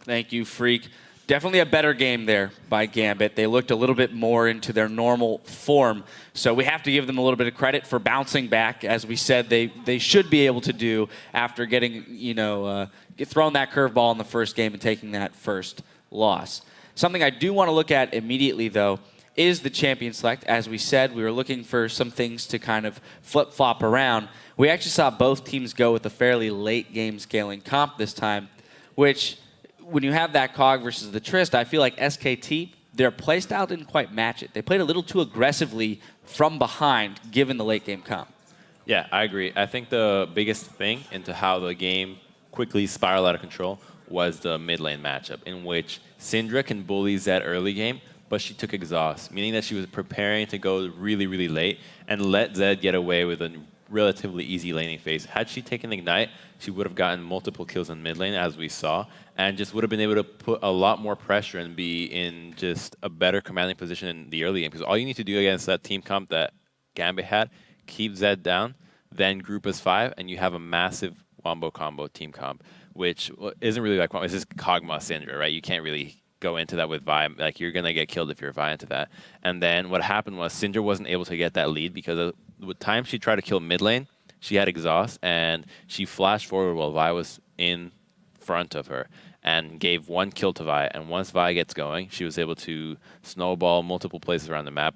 Thank you, Freak. Definitely a better game there by Gambit. They looked a little bit more into their normal form. So we have to give them a little bit of credit for bouncing back, as we said they should be able to do after getting, thrown that curveball in the first game and taking that first loss. Something I do want to look at immediately, though, is the champion select. As we said, we were looking for some things to kind of flip-flop around. We actually saw both teams go with a fairly late game scaling comp this time, which, when you have that Cog versus the Trist, I feel like SKT, their playstyle didn't quite match it. They played a little too aggressively from behind, given the late game comp. Yeah, I agree. I think the biggest thing into how the game quickly spiraled out of control was the mid lane matchup, in which Syndra can bully Zed early game, but she took exhaust, meaning that she was preparing to go really, really late and let Zed get away with a relatively easy laning phase. Had she taken Ignite, she would have gotten multiple kills in mid lane, as we saw, and just would have been able to put a lot more pressure and be in just a better commanding position in the early game. Because all you need to do against that team comp that Gambit had, keep Zed down, then group as 5, and you have a massive wombo combo team comp, which isn't really like, it's just Kog'Maw Syndra, right? You can't really go into that with Vi. Like, you're going to get killed if you're Vi into that. And then what happened was Syndra wasn't able to get that lead because with time she tried to kill mid lane, she had exhaust, and she flashed forward while Vi was in front of her and gave one kill to Vi. And once Vi gets going, she was able to snowball multiple places around the map,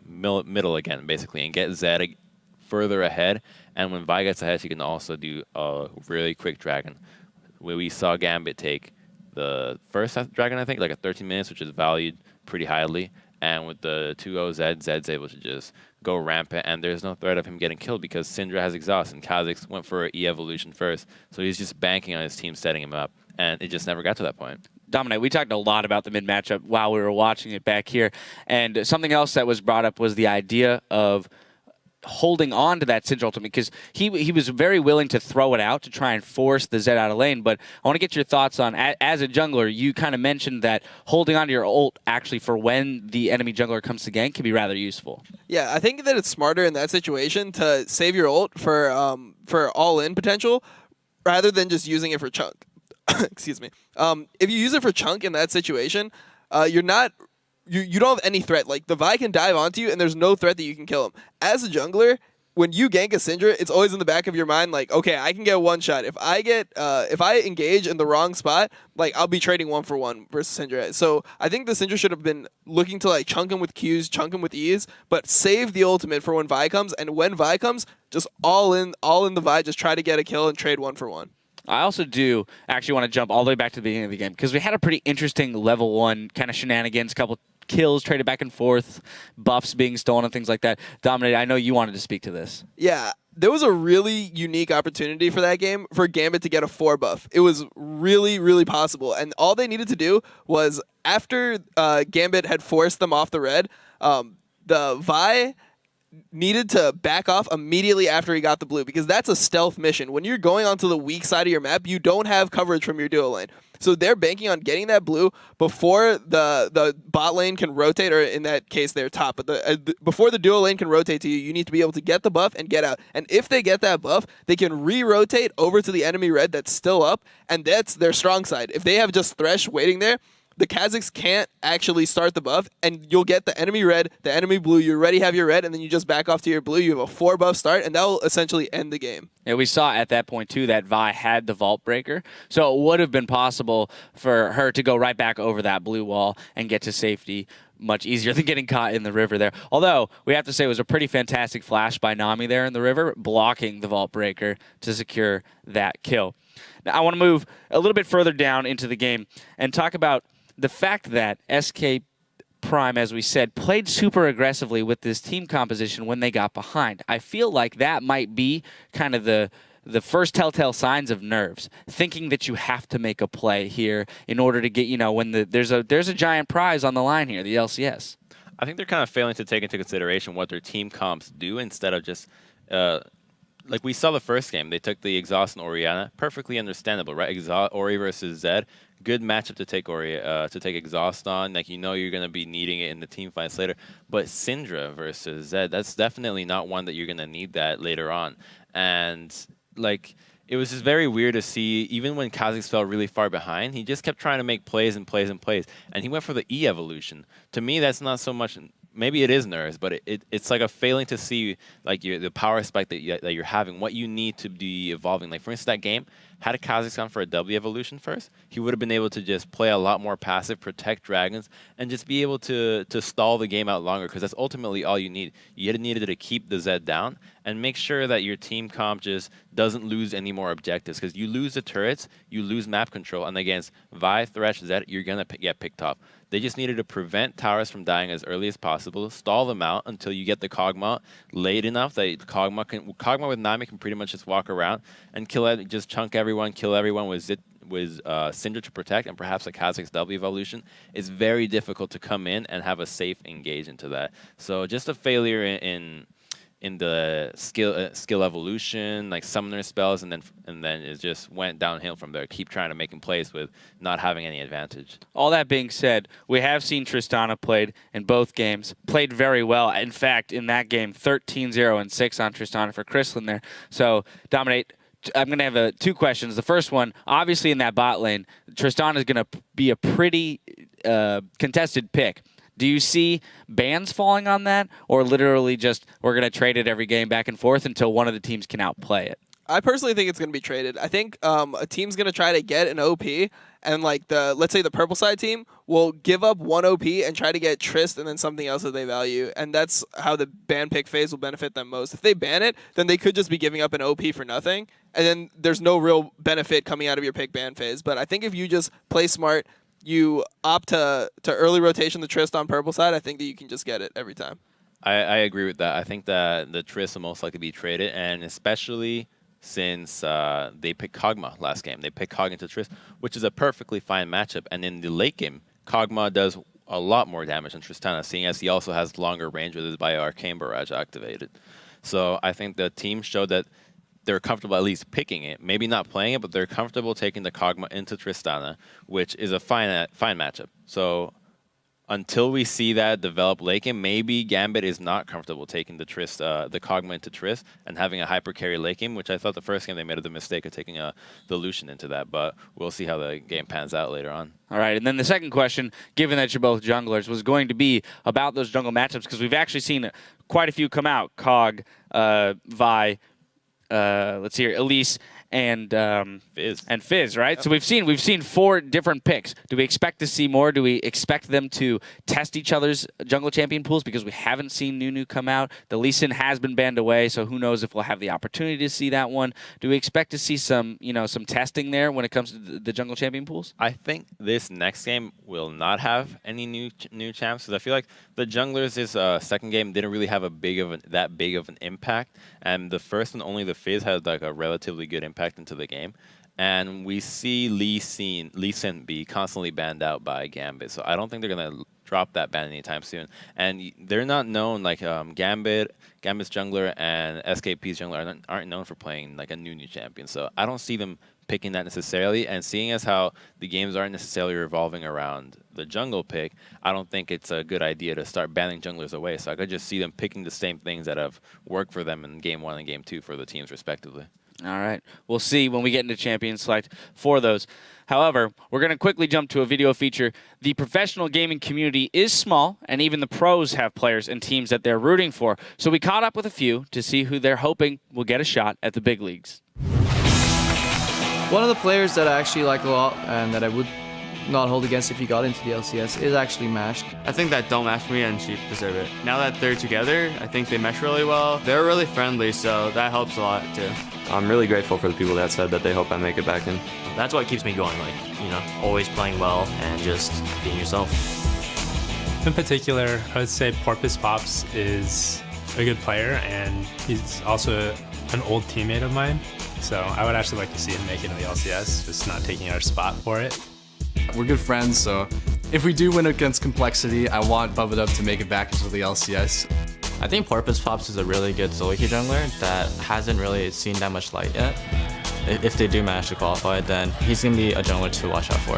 middle again, basically, and get Zed further ahead. And when Vi gets ahead, she can also do a really quick dragon. Where we saw Gambit take the first dragon, I think, like a 13 minutes, which is valued pretty highly. And with the 2-0 Zed, Zed's able to just go rampant, and there's no threat of him getting killed because Syndra has exhaust, and Kha'Zix went for E-evolution first. So he's just banking on his team setting him up, and it just never got to that point. Dominate, we talked a lot about the mid matchup while we were watching it back here. And something else that was brought up was the idea of holding on to that Syndra ultimate, because he was very willing to throw it out to try and force the Zed out of lane. But I want to get your thoughts on, as a jungler, you kind of mentioned that holding on to your ult actually for when the enemy jungler comes to gank can be rather useful. Yeah, I think that it's smarter in that situation to save your ult for all-in potential rather than just using it for chunk. Excuse me. If you use it for chunk in that situation, you're not... You don't have any threat. Like, the Vi can dive onto you, and there's no threat that you can kill him. As a jungler, when you gank a Syndra, it's always in the back of your mind, like, okay, I can get one shot. If I engage in the wrong spot, like, I'll be trading 1-for-1 versus Syndra. So I think the Syndra should have been looking to, like, chunk him with Qs, chunk him with Es, but save the ultimate for when Vi comes. And when Vi comes, just all in the Vi, just try to get a kill and trade 1-for-1. I also do actually want to jump all the way back to the beginning of the game, because we had a pretty interesting level 1 kind of shenanigans, couple kills traded back and forth, buffs being stolen and things like that. Dominate, I know you wanted to speak to this. Yeah, there was a really unique opportunity for that game for Gambit to get a 4 buff. It was really, really possible. And all they needed to do was, after Gambit had forced them off the red, the Vi needed to back off immediately after he got the blue, because that's a stealth mission. When you're going onto the weak side of your map, you don't have coverage from your duo lane. So they're banking on getting that blue before the bot lane can rotate, or in that case, their top. But before the duo lane can rotate to you, you need to be able to get the buff and get out. And if they get that buff, they can re-rotate over to the enemy red that's still up, and that's their strong side. If they have just Thresh waiting there, the Kha'Zix can't actually start the buff, and you'll get the enemy red, the enemy blue, you already have your red, and then you just back off to your blue. You have a 4 buff start, and that will essentially end the game. Yeah, we saw at that point, too, that Vi had the Vault Breaker, so it would have been possible for her to go right back over that blue wall and get to safety much easier than getting caught in the river there. Although, we have to say it was a pretty fantastic flash by Nami there in the river, blocking the Vault Breaker to secure that kill. Now, I want to move a little bit further down into the game and talk about the fact that SK Prime, as we said, played super aggressively with this team composition when they got behind. I feel like that might be kind of the first telltale signs of nerves, thinking that you have to make a play here in order to get, when there's a giant prize on the line here, the LCS. I think they're kind of failing to take into consideration what their team comps do instead of just... like we saw the first game, they took the Exhaust and Orianna. Perfectly understandable, right? Ori versus Zed. Good matchup to take to take Exhaust on. Like, you're going to be needing it in the team fights later. But Syndra versus Zed, that's definitely not one that you're going to need that later on. And, like, it was just very weird to see, even when Kha'Zix fell really far behind, he just kept trying to make plays and plays and plays. And he went for the E evolution. To me, that's not so much, maybe it is nerves, but it's like a failing to see like the power spike that you're having, what you need to be evolving. Like, for instance, that game, had Kha'Zix gone for a W evolution first, he would have been able to just play a lot more passive, protect dragons, and just be able to stall the game out longer, because that's ultimately all you need. You needed to keep the Zed down and make sure that your team comp just doesn't lose any more objectives, because you lose the turrets, you lose map control, and against Vi, Thresh, Zed, you're going to get picked off. They just needed to prevent towers from dying as early as possible, stall them out until you get the Kog'Maw late enough that Kog'Maw with Nami can pretty much just walk around and just chunk everyone, kill everyone with Syndra to protect, and perhaps a Kha'Zix W evolution. It's very difficult to come in and have a safe engage into that. So just a failure in the skill evolution, like summoner spells, and then it just went downhill from there. Keep trying to make him plays with not having any advantage. All that being said, we have seen Tristana played in both games, played very well. In fact, in that game, 13-0 and 6 on Tristana for Kristlin there. So, Dominate, I'm going to have two questions. The first one, obviously in that bot lane, Tristana is going to be a pretty contested pick. Do you see bans falling on that, or literally just we're going to trade it every game back and forth until one of the teams can outplay it? I personally think it's going to be traded. I think a team's going to try to get an OP, and like let's say the purple side team will give up one OP and try to get Trist and then something else that they value, and that's how the ban pick phase will benefit them most. If they ban it, then they could just be giving up an OP for nothing, and then there's no real benefit coming out of your pick ban phase. But I think if you just play smart, you opt to early rotation the Trist on purple side, I think that you can just get it every time. I agree with that. I think that the Trist will most likely be traded, and especially since they picked Kog'Maw last game. They picked Kog into Trist, which is a perfectly fine matchup. And in the late game, Kog'Maw does a lot more damage than Tristana, seeing as he also has longer range with his Bio Arcane Barrage activated. So I think the team showed that they're comfortable at least picking it. Maybe not playing it, but they're comfortable taking the Kog'Maw into Tristana, which is a fine matchup. So until we see that develop late game, maybe Gambit is not comfortable taking the Kog'Maw into Trist and having a hyper carry late game, which I thought the first game they made the mistake of taking the Lucian into that. But we'll see how the game pans out later on. All right, and then the second question, given that you're both junglers, was going to be about those jungle matchups, because we've actually seen quite a few come out. Kog, Vi, let's see here, Elise, and Fizz, right? So we've seen 4 different picks. Do we expect to see more? Do we expect them to test each other's jungle champion pools, because we haven't seen Nunu come out? The Lee Sin has been banned away, so who knows if we'll have the opportunity to see that one. Do we expect to see some testing there when it comes to the jungle champion pools? I think this next game will not have any new champs, because I feel like the junglers this second game didn't really have that big of an impact, and the first and only the Fizz had like a relatively good impact into the game. And we see Lee Sin be constantly banned out by Gambit, so I don't think they're going to drop that ban anytime soon. And they're not known, like Gambit's jungler and SKP's jungler aren't known for playing like a new champion, so I don't see them picking that necessarily. And seeing as how the games aren't necessarily revolving around the jungle pick, I don't think it's a good idea to start banning junglers away. So I could just see them picking the same things that have worked for them in Game 1 and Game 2 for the teams respectively. All right. We'll see when we get into Champion Select for those. However, we're going to quickly jump to a video feature. The professional gaming community is small, and even the pros have players and teams that they're rooting for. So we caught up with a few to see who they're hoping will get a shot at the big leagues. One of the players that I actually like a lot and that I would not hold against if he got into the LCS is actually Mashed. I think that don't match me and Sheep deserve it. Now that they're together, I think they mesh really well. They're really friendly, so that helps a lot too. I'm really grateful for the people that said that they hope I make it back in. That's what keeps me going, always playing well and just being yourself. In particular, I would say Porpoise Pops is a good player, and he's also an old teammate of mine. So I would actually like to see him make it in the LCS, just not taking our spot for it. We're good friends, so if we do win against Complexity, I want VODS to make it back into the LCS. I think Porpoise Pops is a really good Zoiki jungler that hasn't really seen that much light yet. If they do manage to qualify, then he's going to be a jungler to watch out for.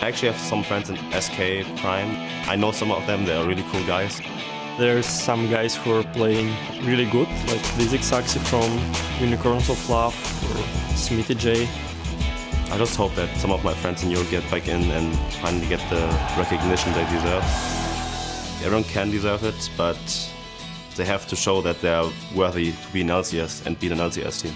I actually have some friends in SK Prime. I know some of them, they're really cool guys. There's some guys who are playing really good, like Dizzy Saxi from Unicorns of Love or Smithy J. I just hope that some of my friends in Europe get back in and finally get the recognition they deserve. Everyone can deserve it, but they have to show that they are worthy to be an LCS and beat an LCS team.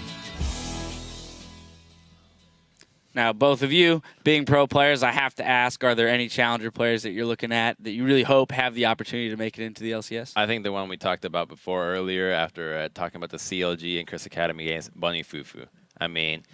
Now, both of you being pro players, I have to ask, are there any challenger players that you're looking at that you really hope have the opportunity to make it into the LCS? I think the one we talked about before earlier after talking about the CLG and Chris Academy games, Bunny Fufu. I mean,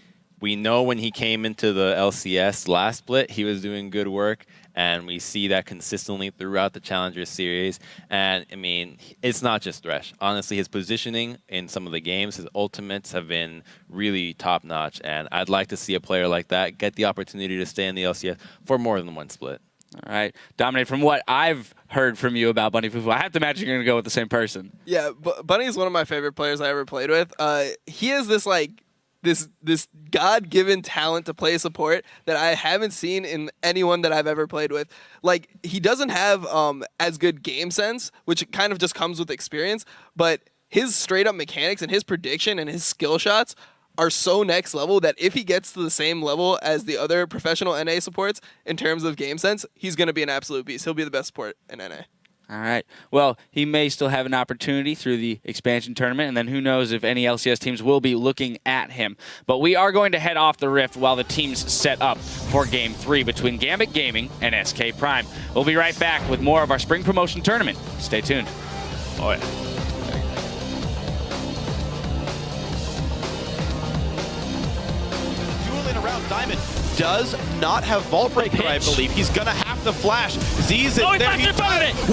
we know when he came into the LCS last split, he was doing good work, and we see that consistently throughout the Challenger series. And, I mean, it's not just Thresh. Honestly, his positioning in some of the games, his ultimates have been really top-notch, and I'd like to see a player like that get the opportunity to stay in the LCS for more than one split. All right. Dominate, from what I've heard from you about Bunny Fufu, I have to imagine you're going to go with the same person. Yeah, Bunny is one of my favorite players I ever played with. He is this, like, this God-given talent to play support that I haven't seen in anyone that I've ever played with. Like, he doesn't have as good game sense, which kind of just comes with experience, but his straight-up mechanics and his prediction and his skill shots are so next level that if he gets to the same level as the other professional NA supports in terms of game sense, he's going to be an absolute beast. He'll be the best support in NA. All right. Well, he may still have an opportunity through the expansion tournament, and then who knows if any LCS teams will be looking at him. But we are going to head off the Rift while the teams set up for Game 3 between Gambit Gaming and SK Prime. We'll be right back with more of our Spring Promotion Tournament. Stay tuned. Oh, yeah. Around Diamond does not have Vault Breaker, I believe. He's gonna have to flash. Z's in there.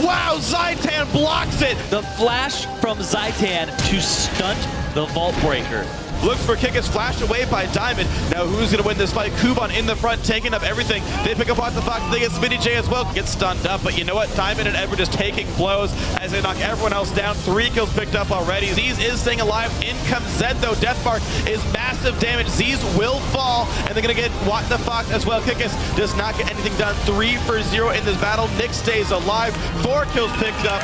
Wow, Zaitan blocks it. The flash from Zaitan to stunt the Vault Breaker. Looks for Kikis, flashed away by Diamond. Now who's going to win this fight? Kuban in the front, taking up everything. They pick apart the Fox, they get Smitty J as well, gets stunned up. But you know what? Diamond and Edward just taking blows as they knock everyone else down. 3 kills picked up already. Z's is staying alive. In comes Zed though. Deathmark is massive damage. Z's will fall, and they're going to get What the Fox as well. Kikis does not get anything done. 3 for 0 in this battle. Nick stays alive. 4 kills picked up.